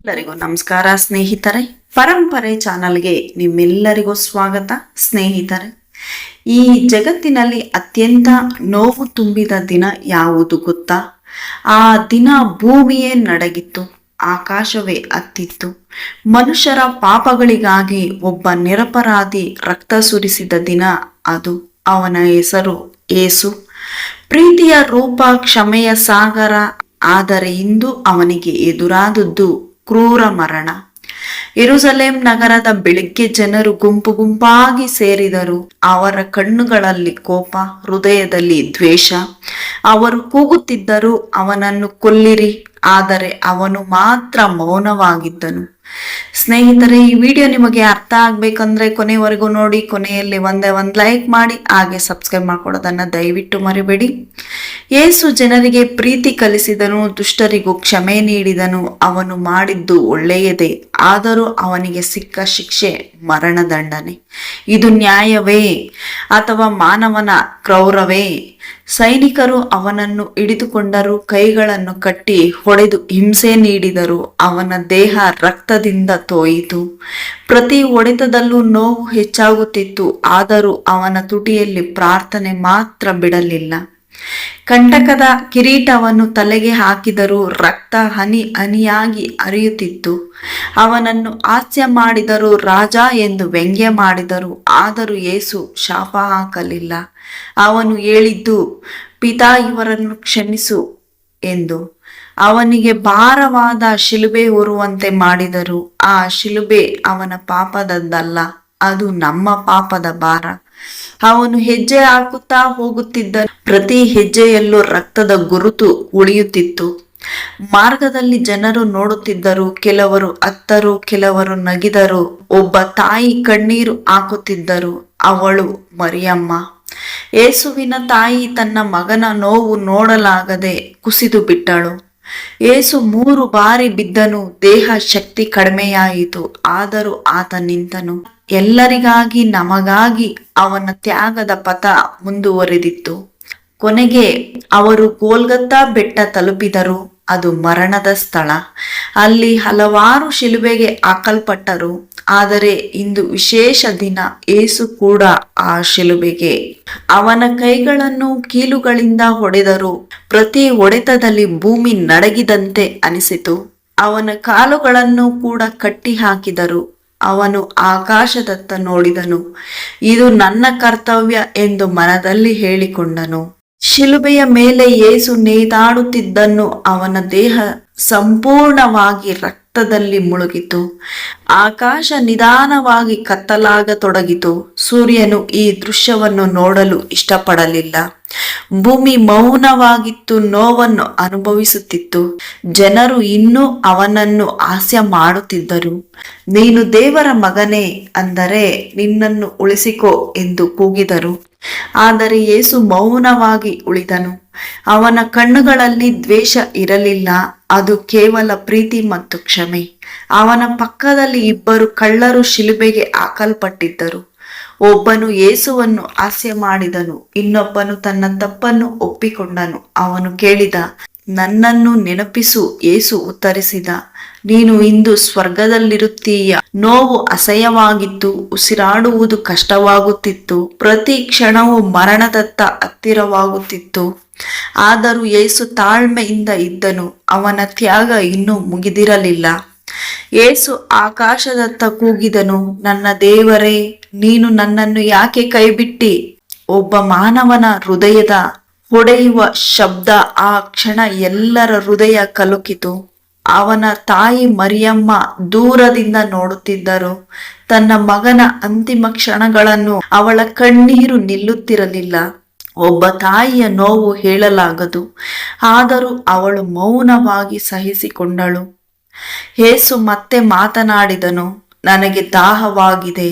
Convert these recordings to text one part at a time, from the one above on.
ಎಲ್ಲರಿಗೂ ನಮಸ್ಕಾರ ಸ್ನೇಹಿತರೆ. ಪರಂಪರೆ ಚಾನಲ್ಗೆ ನಿಮ್ಮೆಲ್ಲರಿಗೂ ಸ್ವಾಗತ ಸ್ನೇಹಿತರೆ. ಈ ಜಗತ್ತಿನಲ್ಲಿ ಅತ್ಯಂತ ನೋವು ತುಂಬಿದ ದಿನ ಯಾವುದು ಗೊತ್ತಾ? ಆ ದಿನ ಭೂಮಿಯೇ ನಡಗಿತ್ತು, ಆಕಾಶವೇ ಅತ್ತಿತ್ತು. ಮನುಷ್ಯರ ಪಾಪಗಳಿಗಾಗಿ ಒಬ್ಬ ನಿರಪರಾಧಿ ರಕ್ತ ಸುರಿಸಿದ ದಿನ ಅದು. ಅವನ ಹೆಸರು ಯೇಸು. ಪ್ರೀತಿಯ ರೂಪ, ಕ್ಷಮೆಯ ಸಾಗರ. ಆದರೆ ಇಂದು ಅವನಿಗೆ ಎದುರಾದದ್ದು ಕ್ರೂರ ಮರಣ. ಯೆರೂಸಲೇಂ ನಗರದ ಬೆಳಿಗ್ಗೆ ಜನರು ಗುಂಪು ಗುಂಪಾಗಿ ಸೇರಿದರು. ಅವರ ಕಣ್ಣುಗಳಲ್ಲಿ ಕೋಪ, ಹೃದಯದಲ್ಲಿ ದ್ವೇಷ. ಅವರು ಕೂಗುತ್ತಿದ್ದರು, ಅವನನ್ನು ಕೊಲ್ಲಿರಿ. ಆದರೆ ಅವನು ಮಾತ್ರ ಮೌನವಾಗಿದ್ದನು. ಸ್ನೇಹಿತರೆ, ಈ ವಿಡಿಯೋ ನಿಮಗೆ ಅರ್ಥ ಆಗ್ಬೇಕಂದ್ರೆ ಕೊನೆವರೆಗೂ ನೋಡಿ. ಕೊನೆಯಲ್ಲಿ ಒಂದೇ ಒಂದು ಲೈಕ್ ಮಾಡಿ, ಹಾಗೆ ಸಬ್ಸ್ಕ್ರೈಬ್ ಮಾಡ್ಕೊಳ್ಳೋದನ್ನ ದಯವಿಟ್ಟು ಮರಿಬೇಡಿ. ಯೇಸು ಜನರಿಗೆ ಪ್ರೀತಿ ಕಲಿಸಿದನು, ದುಷ್ಟರಿಗೂ ಕ್ಷಮೆ ನೀಡಿದನು. ಅವನು ಮಾಡಿದ್ದು ಒಳ್ಳೆಯದೇ, ಆದರೂ ಅವನಿಗೆ ಸಿಕ್ಕ ಶಿಕ್ಷೆ ಮರಣದಂಡನೆ. ಇದು ನ್ಯಾಯವೇ ಅಥವಾ ಮಾನವನ ಕ್ರೌರವೇ? ಸೈನಿಕರು ಅವನನ್ನು ಹಿಡಿದುಕೊಂಡರು, ಕೈಗಳನ್ನು ಕಟ್ಟಿ ಹೊಡೆದು ಹಿಂಸೆ ನೀಡಿದರು. ಅವನ ದೇಹ ರಕ್ತದಿಂದ ತೋಯಿತು. ಪ್ರತಿ ಹೊಡೆತದಲ್ಲೂ ನೋವು ಹೆಚ್ಚಾಗುತ್ತಿತ್ತು, ಆದರೂ ಅವನ ತುಟಿಯಲ್ಲಿ ಪ್ರಾರ್ಥನೆ ಮಾತ್ರ ಬಿಡಲಿಲ್ಲ. ಕಂಟಕದ ಕಿರೀಟವನ್ನು ತಲೆಗೆ ಹಾಕಿದರೂ ರಕ್ತ ಹನಿ ಹನಿಯಾಗಿ ಹರಿಯುತ್ತಿತ್ತು. ಅವನನ್ನು ಹಾಸ್ಯ ಮಾಡಿದರು, ರಾಜ ಎಂದು ವ್ಯಂಗ್ಯ ಮಾಡಿದರು. ಆದರೂ ಯೇಸು ಶಾಪ ಹಾಕಲಿಲ್ಲ. ಅವನು ಹೇಳಿದ್ದು, ಪಿತಾ, ಇವರನ್ನು ಕ್ಷಮಿಸು ಎಂದು. ಅವನಿಗೆ ಭಾರವಾದ ಶಿಲುಬೆ ಹೊರುವಂತೆ ಮಾಡಿದರು. ಆ ಶಿಲುಬೆ ಅವನ ಪಾಪದದ್ದಲ್ಲ, ಅದು ನಮ್ಮ ಪಾಪದ ಭಾರ. ಅವನು ಹೆಜ್ಜೆ ಹಾಕುತ್ತಾ ಹೋಗುತ್ತಿದ್ದ ಪ್ರತಿ ಹೆಜ್ಜೆಯಲ್ಲೂ ರಕ್ತದ ಗುರುತು ಉಳಿಯುತ್ತಿತ್ತು. ಮಾರ್ಗದಲ್ಲಿ ಜನರು ನೋಡುತ್ತಿದ್ದರು. ಕೆಲವರು ಅತ್ತರು, ಕೆಲವರು ನಗಿದರು. ಒಬ್ಬ ತಾಯಿ ಕಣ್ಣೀರು ಹಾಕುತ್ತಿದ್ದರು. ಅವಳು ಮರಿಯಮ್ಮ. ಯೇಸುವಿನ ತಾಯಿ ತನ್ನ ಮಗನ ನೋವು ನೋಡಲಾಗದೆ ಕುಸಿದು ಬಿಟ್ಟಳು. ಯೇಸು 3 ಬಾರಿ ಬಿದ್ದನು. ದೇಹ ಶಕ್ತಿ ಕಡಿಮೆಯಾಯಿತು, ಆದರೂ ಆತ ನಿಂತನು. ಎಲ್ಲರಿಗಾಗಿ, ನಮಗಾಗಿ ಅವನ ತ್ಯಾಗದ ಪಥ ಮುಂದುವರೆದಿತ್ತು. ಕೊನೆಗೆ ಅವರು ಗೋಲ್ಗತ್ತಾ ಬೆಟ್ಟ ತಲುಪಿದರು. ಅದು ಮರಣದ ಸ್ಥಳ. ಅಲ್ಲಿ ಹಲವಾರು ಶಿಲುಬೆಗೆ ಹಾಕಲ್ಪಟ್ಟರು. ಆದರೆ ಇಂದು ವಿಶೇಷ ದಿನ. ಯೇಸು ಕೂಡ ಆ ಶಿಲುಬೆಗೆ. ಅವನ ಕೈಗಳನ್ನು ಕೀಲುಗಳಿಂದ ಹೊಡೆದರು. ಪ್ರತಿ ಹೊಡೆತದಲ್ಲಿ ಭೂಮಿ ನಡಗಿದಂತೆ ಅನಿಸಿತು. ಅವನ ಕಾಲುಗಳನ್ನು ಕೂಡ ಕಟ್ಟಿ ಹಾಕಿದರು. ಅವನು ಆಕಾಶದತ್ತ ನೋಡಿದನು. ಇದು ನನ್ನ ಕರ್ತವ್ಯ ಎಂದು ಮನದಲ್ಲಿ ಹೇಳಿಕೊಂಡನು. ಶಿಲುಬೆಯ ಮೇಲೆ ಯೇಸು ನೇತಾಡುತ್ತಿದ್ದನು. ಅವನ ದೇಹ ಸಂಪೂರ್ಣವಾಗಿ ರಕ್ತದಲ್ಲಿ ಮುಳುಗಿತು. ಆಕಾಶ ನಿಧಾನವಾಗಿ ಕತ್ತಲಾಗತೊಡಗಿತು. ಸೂರ್ಯನು ಈ ದೃಶ್ಯವನ್ನು ನೋಡಲು ಇಷ್ಟಪಡಲಿಲ್ಲ. ಭೂಮಿ ಮೌನವಾಗಿತ್ತು, ನೋವನ್ನು ಅನುಭವಿಸುತ್ತಿತ್ತು. ಜನರು ಇನ್ನೂ ಅವನನ್ನು ಹಾಸ್ಯ ಮಾಡುತ್ತಿದ್ದರು. ನೀನು ದೇವರ ಮಗನೇ ಅಂದರೆ ನಿನ್ನನ್ನು ಉಳಿಸಿಕೋ ಎಂದು ಕೂಗಿದರು. ಆದರೆ ಯೇಸು ಮೌನವಾಗಿ ಉಳಿದನು. ಅವನ ಕಣ್ಣುಗಳಲ್ಲಿ ದ್ವೇಷ ಇರಲಿಲ್ಲ, ಅದು ಕೇವಲ ಪ್ರೀತಿ ಮತ್ತು ಕ್ಷಮೆ. ಅವನ ಪಕ್ಕದಲ್ಲಿ 2 ಕಳ್ಳರು ಶಿಲುಬೆಗೆ ಹಾಕಲ್ಪಟ್ಟಿದ್ದರು. ಒಬ್ಬನು ಯೇಸುವನ್ನು ಹಾಸ್ಯ ಮಾಡಿದನು, ಇನ್ನೊಬ್ಬನು ತನ್ನ ತಪ್ಪನ್ನು ಒಪ್ಪಿಕೊಂಡನು. ಅವನು ಕೇಳಿದ, ನನ್ನನ್ನು ನೆನಪಿಸು. ಯೇಸು ಉತ್ತರಿಸಿದ, ನೀನು ಇಂದು ಸ್ವರ್ಗದಲ್ಲಿರುತ್ತೀಯ. ನೋವು ಅಸಹ್ಯವಾಗಿತ್ತು, ಉಸಿರಾಡುವುದು ಕಷ್ಟವಾಗುತ್ತಿತ್ತು, ಪ್ರತಿ ಕ್ಷಣವೂ ಮರಣದತ್ತ ಹತ್ತಿರವಾಗುತ್ತಿತ್ತು. ಆದರೂ ಯೇಸು ತಾಳ್ಮೆಯಿಂದ ಇದ್ದನು. ಅವನ ತ್ಯಾಗ ಇನ್ನೂ ಮುಗಿದಿರಲಿಲ್ಲ. ಯೇಸು ಆಕಾಶದತ್ತ ಕೂಗಿದನು, ನನ್ನ ದೇವರೇ, ನೀನು ನನ್ನನ್ನು ಯಾಕೆ ಕೈಬಿಟ್ಟಿ? ಒಬ್ಬ ಮಾನವನ ಹೃದಯದ ಹೊಡೆಯುವ ಶಬ್ದ. ಆ ಕ್ಷಣ ಎಲ್ಲರ ಹೃದಯ ಕಲುಕಿತು. ಅವನ ತಾಯಿ ಮರಿಯಮ್ಮ ದೂರದಿಂದ ನೋಡುತ್ತಿದ್ದರು. ತನ್ನ ಮಗನ ಅಂತಿಮ ಕ್ಷಣಗಳನ್ನು ಅವಳ ಕಣ್ಣೀರು ನಿಲ್ಲುತ್ತಿರಲಿಲ್ಲ. ಒಬ್ಬ ತಾಯಿಯ ನೋವು ಹೇಳಲಾಗದು, ಆದರೂ ಅವಳು ಮೌನವಾಗಿ ಸಹಿಸಿಕೊಂಡಳು. ಯೇಸು ಮತ್ತೆ ಮಾತನಾಡಿದನು, ನನಗೆ ದಾಹವಾಗಿದೆ.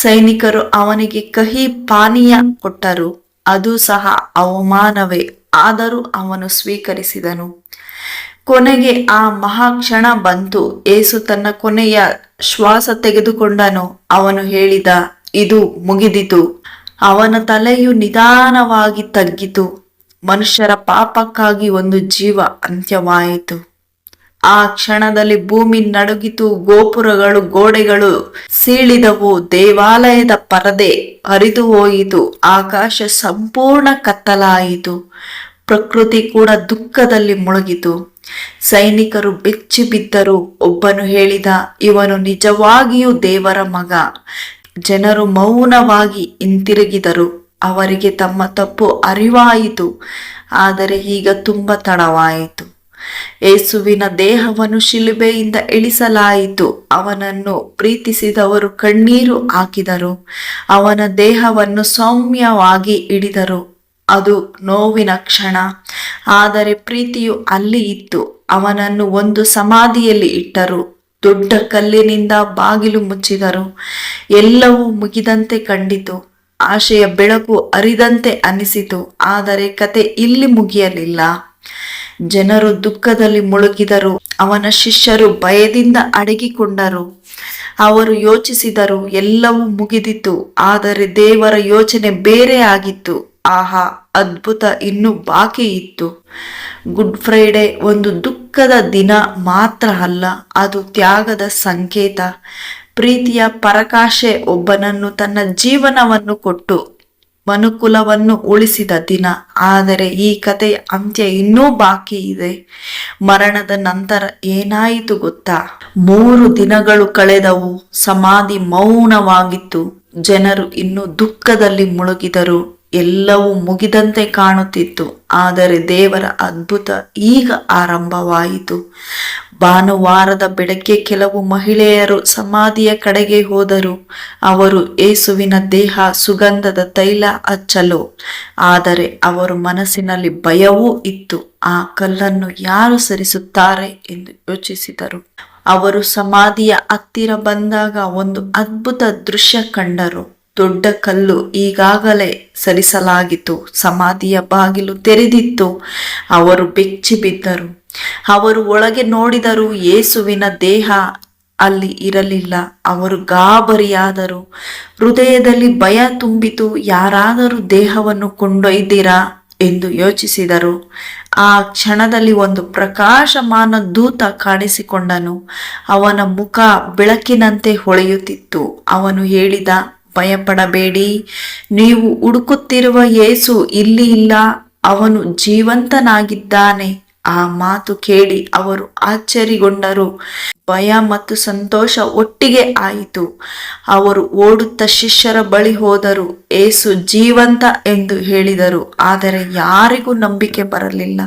ಸೈನಿಕರು ಅವನಿಗೆ ಕಹಿ ಪಾನೀಯ ಕೊಟ್ಟರು. ಅದು ಸಹ ಅವಮಾನವೇ, ಆದರೂ ಅವನು ಸ್ವೀಕರಿಸಿದನು. ಕೊನೆಗೆ ಆ ಮಹಾಕ್ಷಣ ಬಂತು. ಯೇಸು ತನ್ನ ಕೊನೆಯ ಶ್ವಾಸ ತೆಗೆದುಕೊಂಡನು. ಅವನು ಹೇಳಿದ, ಇದು ಮುಗಿದಿತು. ಅವನ ತಲೆಯು ನಿಧಾನವಾಗಿ ತಗ್ಗಿತು. ಮನುಷ್ಯರ ಪಾಪಕ್ಕಾಗಿ ಒಂದು ಜೀವ ಅಂತ್ಯವಾಯಿತು. ಆ ಕ್ಷಣದಲ್ಲಿ ಭೂಮಿ ನಡುಗಿತು, ಗೋಪುರಗಳು ಗೋಡೆಗಳು ಸೀಳಿದವು, ದೇವಾಲಯದ ಪರದೆ ಹರಿದು ಹೋಯಿತು, ಆಕಾಶ ಸಂಪೂರ್ಣ ಕತ್ತಲಾಯಿತು, ಪ್ರಕೃತಿ ಕೂಡ ದುಃಖದಲ್ಲಿ ಮುಳುಗಿತು. ಸೈನಿಕರು ಬೆಚ್ಚಿ ಬಿದ್ದರು. ಒಬ್ಬನು ಹೇಳಿದ, ಇವನು ನಿಜವಾಗಿಯೂ ದೇವರ ಮಗ. ಜನರು ಮೌನವಾಗಿ ಹಿಂತಿರುಗಿದರು. ಅವರಿಗೆ ತಮ್ಮ ತಪ್ಪು ಅರಿವಾಯಿತು, ಆದರೆ ಈಗ ತುಂಬಾ ತಡವಾಯಿತು. ಯೇಸುವಿನ ದೇಹವನ್ನು ಶಿಲುಬೆಯಿಂದ ಇಳಿಸಲಾಯಿತು. ಅವನನ್ನು ಪ್ರೀತಿಸಿದವರು ಕಣ್ಣೀರು ಹಾಕಿದರು. ಅವನ ದೇಹವನ್ನು ಸೌಮ್ಯವಾಗಿ ಹಿಡಿದರು. ಅದು ನೋವಿನ ಕ್ಷಣ, ಆದರೆ ಪ್ರೀತಿಯು ಅಲ್ಲಿ ಇತ್ತು. ಅವನನ್ನು ಒಂದು ಸಮಾಧಿಯಲ್ಲಿ ಇಟ್ಟರು. ದೊಡ್ಡ ಕಲ್ಲಿನಿಂದ ಬಾಗಿಲು ಮುಚ್ಚಿದರು. ಎಲ್ಲವೂ ಮುಗಿದಂತೆ ಕಂಡಿತು. ಆಶೆಯ ಬೆಳಕು ಹರಿದಂತೆ ಅನಿಸಿತು. ಆದರೆ ಕತೆ ಇಲ್ಲಿ ಮುಗಿಯಲಿಲ್ಲ. ಜನರು ದುಃಖದಲ್ಲಿ ಮುಳುಗಿದರು. ಅವನ ಶಿಷ್ಯರು ಭಯದಿಂದ ಅಡಗಿಕೊಂಡರು. ಅವರು ಯೋಚಿಸಿದರು, ಎಲ್ಲವೂ ಮುಗಿದಿತು. ಆದರೆ ದೇವರ ಯೋಚನೆ ಬೇರೆ ಆಗಿತ್ತು. ಆಹಾ, ಅದ್ಭುತ ಇನ್ನೂ ಬಾಕಿ ಇತ್ತು. ಗುಡ್ ಫ್ರೈಡೆ ಒಂದು ದುಃಖದ ದಿನ ಮಾತ್ರ ಅಲ್ಲ, ಅದು ತ್ಯಾಗದ ಸಂಕೇತ. ಪ್ರೀತಿಯ ಪರಾಕಾಷ್ಠೆ. ಒಬ್ಬನನ್ನು ತನ್ನ ಜೀವನವನ್ನು ಕೊಟ್ಟು ಮನುಕುಲವನ್ನು ಉಳಿಸಿದ ದಿನ. ಆದರೆ ಈ ಕಥೆಯ ಅಂತ್ಯ ಇನ್ನೂ ಬಾಕಿ ಇದೆ. ಮರಣದ ನಂತರ ಏನಾಯಿತು ಗೊತ್ತಾ? 3 ದಿನಗಳು ಕಳೆದವು. ಸಮಾಧಿ ಮೌನವಾಗಿತ್ತು. ಜನರು ಇನ್ನೂ ದುಃಖದಲ್ಲಿ ಮುಳುಗಿದರು. ಎಲ್ಲವೂ ಮುಗಿದಂತೆ ಕಾಣುತ್ತಿತ್ತು. ಆದರೆ ದೇವರ ಅದ್ಭುತ ಈಗ ಆರಂಭವಾಯಿತು. ಭಾನುವಾರದ ಬೆಳಗ್ಗೆ ಕೆಲವು ಮಹಿಳೆಯರು ಸಮಾಧಿಯ ಕಡೆಗೆ ಹೋದರು. ಅವರು ಯೇಸುವಿನ ದೇಹ ಸುಗಂಧದ ತೈಲ ಹಚ್ಚಲು. ಆದರೆ ಅವರ ಮನಸ್ಸಿನಲ್ಲಿ ಭಯವೂ ಇತ್ತು. ಆ ಕಲ್ಲನ್ನು ಯಾರು ಸರಿಸುತ್ತಾರೆ ಎಂದು ಯೋಚಿಸಿದರು. ಅವರು ಸಮಾಧಿಯ ಹತ್ತಿರ ಬಂದಾಗ ಒಂದು ಅದ್ಭುತ ದೃಶ್ಯ ಕಂಡರು. ದೊಡ್ಡ ಕಲ್ಲು ಈಗಾಗಲೇ ಸರಿಸಲಾಗಿತ್ತು. ಸಮಾಧಿಯ ಬಾಗಿಲು ತೆರೆದಿತ್ತು. ಅವರು ಬೆಚ್ಚಿ ಬಿದ್ದರು. ಅವರು ಒಳಗೆ ನೋಡಿದರು. ಯೇಸುವಿನ ದೇಹ ಅಲ್ಲಿ ಇರಲಿಲ್ಲ. ಅವರು ಗಾಬರಿಯಾದರು. ಹೃದಯದಲ್ಲಿ ಭಯ ತುಂಬಿತು. ಯಾರಾದರೂ ದೇಹವನ್ನು ಕೊಂಡೊಯ್ದಿರಾ ಎಂದು ಯೋಚಿಸಿದರು. ಆ ಕ್ಷಣದಲ್ಲಿ ಒಂದು ಪ್ರಕಾಶಮಾನ ದೂತ ಕಾಣಿಸಿಕೊಂಡನು. ಅವನ ಮುಖ ಬೆಳಕಿನಂತೆ ಹೊಳೆಯುತ್ತಿತ್ತು. ಅವನು ಹೇಳಿದ, ಭಯಪಡಬೇಡಿ, ನೀವು ಹುಡುಕುತ್ತಿರುವ ಯೇಸು ಇಲ್ಲಿ ಇಲ್ಲ, ಅವನು ಜೀವಂತನಾಗಿದ್ದಾನೆ. ಆ ಮಾತು ಕೇಳಿ ಅವರು ಆಶ್ಚರ್ಯಗೊಂಡರು. ಭಯ ಮತ್ತು ಸಂತೋಷ ಒಟ್ಟಿಗೆ ಆಯಿತು. ಅವರು ಓಡುತ್ತಾ ಶಿಷ್ಯರ ಬಳಿ ಹೋದರು. ಯೇಸು ಜೀವಂತ ಎಂದು ಹೇಳಿದರು. ಆದರೆ ಯಾರಿಗೂ ನಂಬಿಕೆ ಬರಲಿಲ್ಲ.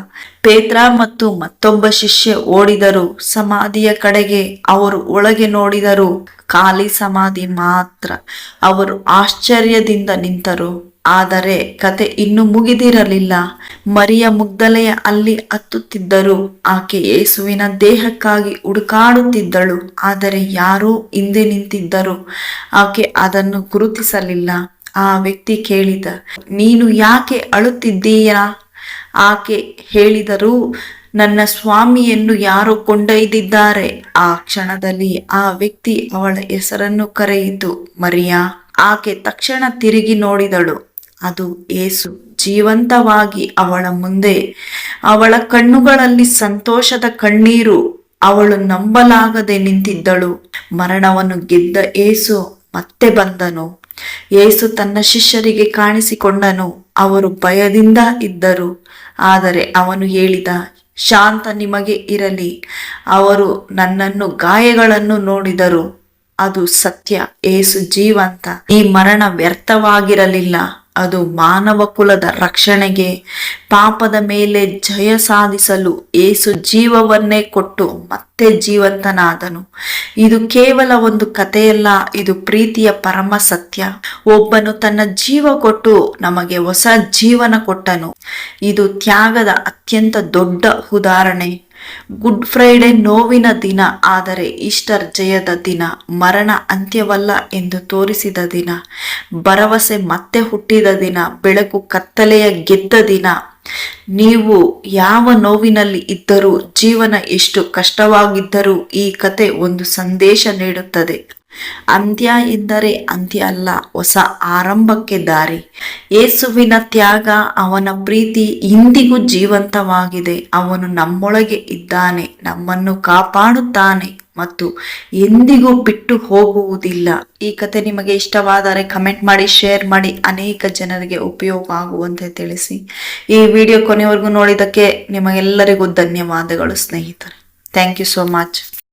ಪೇತ್ರ ಮತ್ತು ಮತ್ತೊಬ್ಬ ಶಿಷ್ಯ ಓಡಿದರು ಸಮಾಧಿಯ ಕಡೆಗೆ. ಅವರು ಒಳಗೆ ನೋಡಿದರು, ಖಾಲಿ ಸಮಾಧಿ ಮಾತ್ರ. ಅವರು ಆಶ್ಚರ್ಯದಿಂದ ನಿಂತರು. ಆದರೆ ಕತೆ ಇನ್ನೂ ಮುಗಿದಿರಲಿಲ್ಲ. ಮರಿಯ ಮುಗ್ದಲೆಯ ಅಲ್ಲಿ ಹತ್ತುತ್ತಿದ್ದರು. ಆಕೆ ಯೇಸುವಿನ ದೇಹಕ್ಕಾಗಿ ಹುಡುಕಾಡುತ್ತಿದ್ದಳು. ಆದರೆ ಯಾರೋ ಹಿಂದೆ ನಿಂತಿದ್ದರು. ಆಕೆ ಅದನ್ನು ಗುರುತಿಸಲಿಲ್ಲ. ಆ ವ್ಯಕ್ತಿ ಕೇಳಿದ, ನೀನು ಯಾಕೆ ಅಳುತ್ತಿದ್ದೀಯಾ? ಆಕೆ ಹೇಳಿದರು, ನನ್ನ ಸ್ವಾಮಿಯನ್ನು ಯಾರೋ ಕೊಂಡೊಯ್ದಿದ್ದಾರೆ. ಆ ಕ್ಷಣದಲ್ಲಿ ಆ ವ್ಯಕ್ತಿ ಅವಳ ಹೆಸರನ್ನು ಕರೆಯಿತು, ಮರಿಯಾ. ಆಕೆ ತಕ್ಷಣ ತಿರುಗಿ ನೋಡಿದಳು. ಅದು ಯೇಸು ಜೀವಂತವಾಗಿ ಅವಳ ಮುಂದೆ. ಅವಳ ಕಣ್ಣುಗಳಲ್ಲಿ ಸಂತೋಷದ ಕಣ್ಣೀರು. ಅವಳು ನಂಬಲಾಗದೆ ನಿಂತಿದ್ದಳು. ಮರಣವನ್ನು ಗೆದ್ದ ಯೇಸು ಮತ್ತೆ ಬಂದನು. ಯೇಸು ತನ್ನ ಶಿಷ್ಯರಿಗೆ ಕಾಣಿಸಿಕೊಂಡನು. ಅವರು ಭಯದಿಂದ ಇದ್ದರು. ಆದರೆ ಅವನು ಹೇಳಿದ, ಶಾಂತ ನಿಮಗೆ ಇರಲಿ. ಅವರು ನನ್ನನ್ನು ಗಾಯಗಳನ್ನು ನೋಡಿದರು. ಅದು ಸತ್ಯ. ಯೇಸು ಜೀವಂತ. ಈ ಮರಣ ವ್ಯರ್ಥವಾಗಿರಲಿಲ್ಲ. ಅದು ಮಾನವ ಕುಲದ ರಕ್ಷಣೆಗೆ, ಪಾಪದ ಮೇಲೆ ಜಯ ಸಾಧಿಸಲು ಯೇಸು ಜೀವವನ್ನೇ ಕೊಟ್ಟು ಮತ್ತೆ ಜೀವಂತನಾದನು. ಇದು ಕೇವಲ ಒಂದು ಕಥೆಯಲ್ಲ, ಇದು ಪ್ರೀತಿಯ ಪರಮ ಸತ್ಯ. ಒಬ್ಬನು ತನ್ನ ಜೀವ ಕೊಟ್ಟು ನಮಗೆ ಹೊಸ ಜೀವನ ಕೊಟ್ಟನು. ಇದು ತ್ಯಾಗದ ಅತ್ಯಂತ ದೊಡ್ಡ ಉದಾಹರಣೆ. ಗುಡ್ ಫ್ರೈಡೆ ನೋವಿನ ದಿನ, ಆದರೆ ಈಸ್ಟರ್ ಜಯದ ದಿನ. ಮರಣ ಅಂತ್ಯವಲ್ಲ ಎಂದು ತೋರಿಸಿದ ದಿನ. ಭರವಸೆ ಮತ್ತೆ ಹುಟ್ಟಿದ ದಿನ. ಬೆಳಕು ಕತ್ತಲೆಯ ಗೆದ್ದ ದಿನ. ನೀವು ಯಾವ ನೋವಿನಲ್ಲಿ ಇದ್ದರೂ, ಜೀವನ ಎಷ್ಟು ಕಷ್ಟವಾಗಿದ್ದರೂ ಈ ಕತೆ ಒಂದು ಸಂದೇಶ ನೀಡುತ್ತದೆ. ಅಂತ್ಯ ಎಂದರೆ ಅಂತ್ಯ ಅಲ್ಲ, ಹೊಸ ಆರಂಭಕ್ಕೆ ದಾರಿ. ಯೇಸುವಿನ ತ್ಯಾಗ, ಅವನ ಪ್ರೀತಿ ಇಂದಿಗೂ ಜೀವಂತವಾಗಿದೆ. ಅವನು ನಮ್ಮೊಳಗೆ ಇದ್ದಾನೆ, ನಮ್ಮನ್ನು ಕಾಪಾಡುತ್ತಾನೆ ಮತ್ತು ಎಂದಿಗೂ ಬಿಟ್ಟು ಹೋಗುವುದಿಲ್ಲ. ಈ ಕತೆ ನಿಮಗೆ ಇಷ್ಟವಾದರೆ ಕಮೆಂಟ್ ಮಾಡಿ, ಶೇರ್ ಮಾಡಿ, ಅನೇಕ ಜನರಿಗೆ ಉಪಯೋಗ ಆಗುವಂತೆ ತಿಳಿಸಿ. ಈ ವಿಡಿಯೋ ಕೊನೆವರೆಗೂ ನೋಡಿದ್ದಕ್ಕೆ ನಿಮಗೆಲ್ಲರಿಗೂ ಧನ್ಯವಾದಗಳು ಸ್ನೇಹಿತರೆ. Thank you so much.